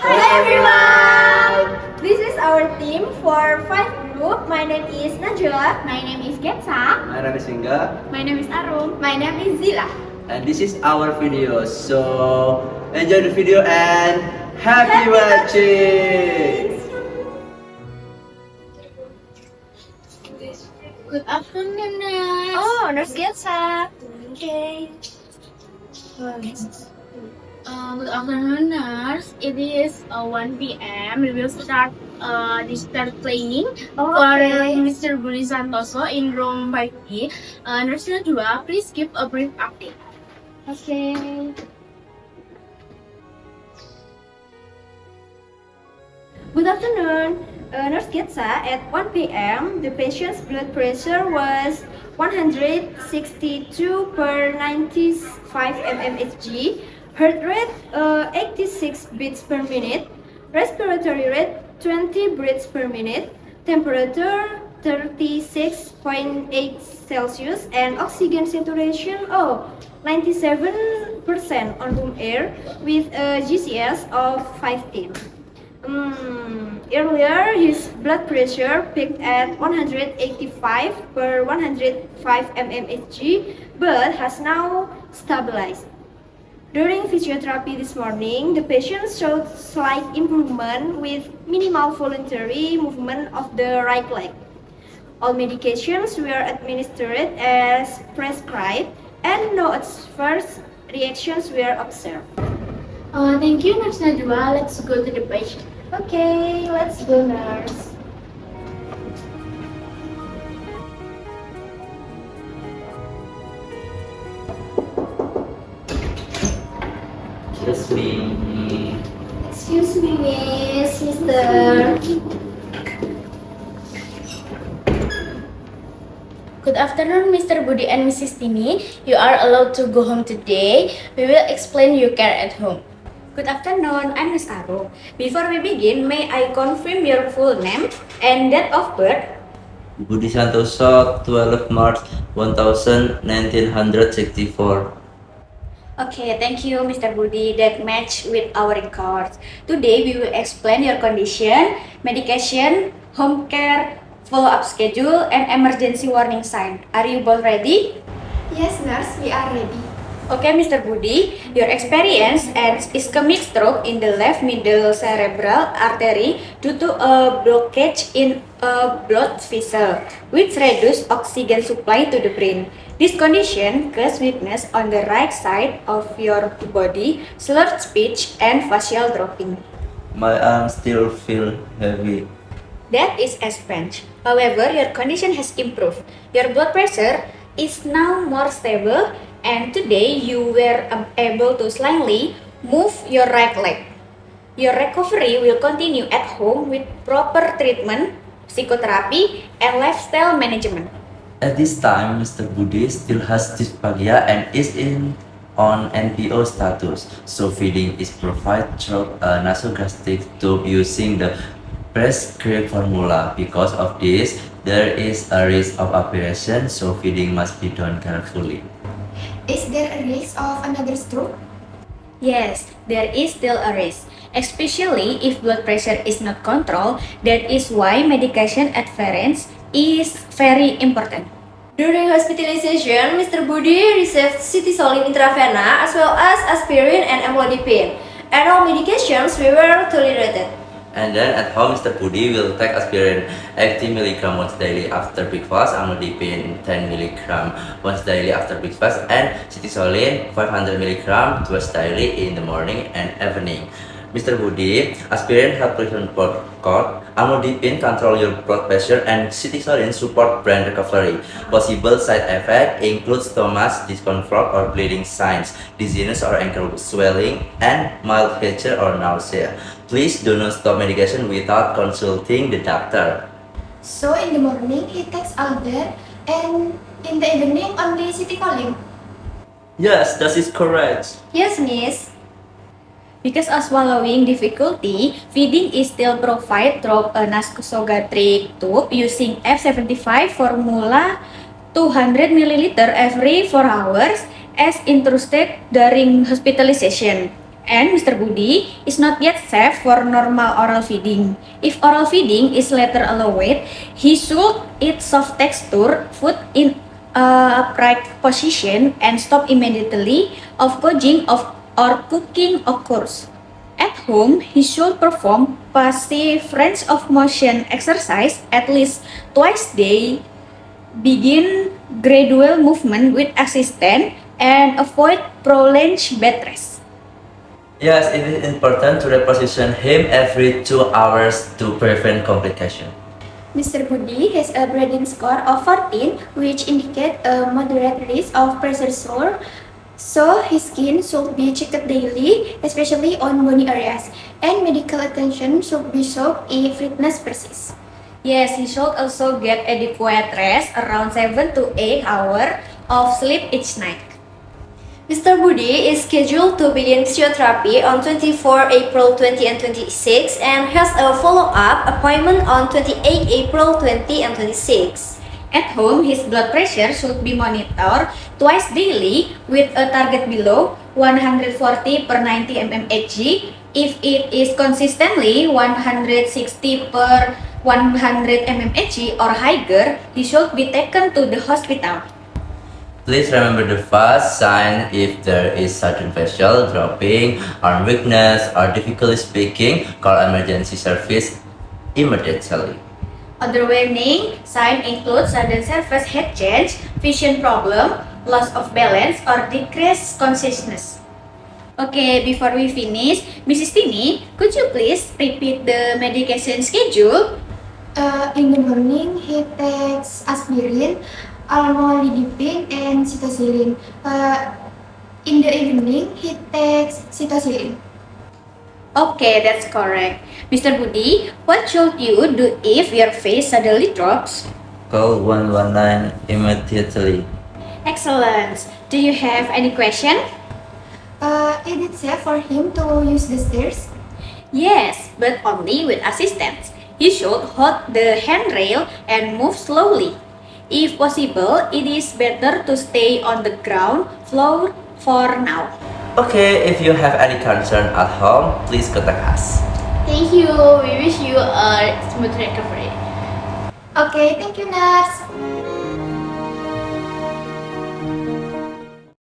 Hi everyone! This is our team for 5 group. My name is Najwa. My name is Getsa. My name is Vingga, My name is Arum. My name is Zila. and this is our video. So enjoy the video and happy watching. Good afternoon, Nurse. Oh, Nurse Getsa. Okay. Good afternoon, Nurse. It is 1 p.m. We will start digital training Oh, for okay. Mr. Budi Santoso in room 5E. Nurse Najwa, please give a brief update. Okay. Good afternoon, Nurse Getsa. At 1 p.m., the patient's blood pressure was 162 per 95 mmHg, heart rate 86 beats per minute, respiratory rate 20 breaths per minute, temperature 36.8 Celsius, and oxygen saturation 97% on room air with a GCS of 15. Earlier, his blood pressure peaked at 185 per 105 mmHg, but has now stabilized. During physiotherapy this morning, the patient showed slight improvement with minimal voluntary movement of the right leg. All medications were administered as prescribed, and no adverse reactions were observed. Thank you, Nurse Najwa. Let's go to the patient. Okay, let's go, nurse. Just me. Excuse me, miss, mister. Good afternoon, Mr. Budi and Mrs. Tini. You are allowed to go home today. We will explain your care at home. Good afternoon, I'm Miss Aru. Before we begin, may I confirm your full name and date of birth? Budi Santoso, 12 March 1964. Okay, thank you, Mr. Budi. That match with our records. Today, we will explain your condition, medication, home care, follow-up schedule, and emergency warning sign. Are you both ready? Yes, nurse, we are ready. Okay, Mr. Budi, your experience and ischemic stroke in the left middle cerebral artery due to a blockage in a blood vessel, which reduce oxygen supply to the brain. This condition causes weakness on the right side of your body, slurred speech, and facial dropping. My arms still feel heavy. That is a sponge. However, your condition has improved. Your blood pressure is now more stable, and today you were able to slightly move your right leg. Your recovery will continue at home with proper treatment, psychotherapy, and lifestyle management. At this time, Mr. Budi still has dysphagia and is on NPO status, so feeding is provided through a nasogastric tube using the prescribed formula. Because of this, there is a risk of aspiration, so feeding must be done carefully. Is there a risk of another stroke? Yes, there is still a risk, especially if blood pressure is not controlled. That is why medication adherence is very important. During hospitalization, Mr. Budi received citisoline intravena as well as aspirin and amlodipine, and all medications were tolerated. And then at home, Mr. Budi will take aspirin 80 mg once daily after breakfast, amlodipine 10 mg once daily after breakfast, and citisoline 500 mg twice daily in the morning and evening. Mr. Budi, aspirin help prevent blood clot, amlodipine control your blood pressure, and citisoline support brain recovery. Possible side effect include stomach discomfort or bleeding signs, dizziness or ankle swelling, and mild headache or nausea. Please do not stop medication without consulting the doctor. So in the morning he takes Alder, and in the evening only citicoline. Yes, that is correct. Yes, miss. Because of swallowing difficulty, feeding is still provided through a nasogastric tube using F75 formula 200 ml every 4 hours as instructed during hospitalization. And Mr. Budi is not yet safe for normal oral feeding. If oral feeding is later allowed, he should eat soft texture food in a upright position and stop immediately of gouging or cooking occurs. At home, he should perform passive range of motion exercise at least twice a day, begin gradual movement with assistance, and avoid prolonged bed rest. Yes, it is important to reposition him every 2 hours to prevent complication. Mr. Budi has a breathing score of 14, which indicates a moderate risk of pressure sore. So his skin should be checked daily, especially on bony areas, and medical attention should be sought if redness persists. Yes, he should also get adequate rest around 7 to 8 hours of sleep each night. Mr. Budi is scheduled to begin physiotherapy on 24 April 2026 and has a follow-up appointment on 28 April 2026. At home, his blood pressure should be monitored twice daily with a target below 140 per 90 mmHg. If it is consistently 160 per 100 mmHg or higher, he should be taken to the hospital. Please remember the first sign if there is sudden facial dropping, arm weakness, or difficulty speaking, call emergency service immediately. Other warning signs include sudden surface head change, vision problem, loss of balance, or decreased consciousness. Okay, before we finish, Mrs. Tini, could you please repeat the medication schedule? In the morning, he takes aspirin, amlodipine, and cetirizine. In the evening, he takes cetirizine. Okay, that's correct. Mr. Budi, what should you do if your face suddenly drops? Call 119 immediately. Excellent. Do you have any question? Is it safe for him to use the stairs? Yes, but only with assistance. You should hold the handrail and move slowly. If possible, it is better to stay on the ground floor for now. Okay, if you have any concern at home, please contact us. Thank you. We wish you a smooth recovery. Okay, thank you, nurse.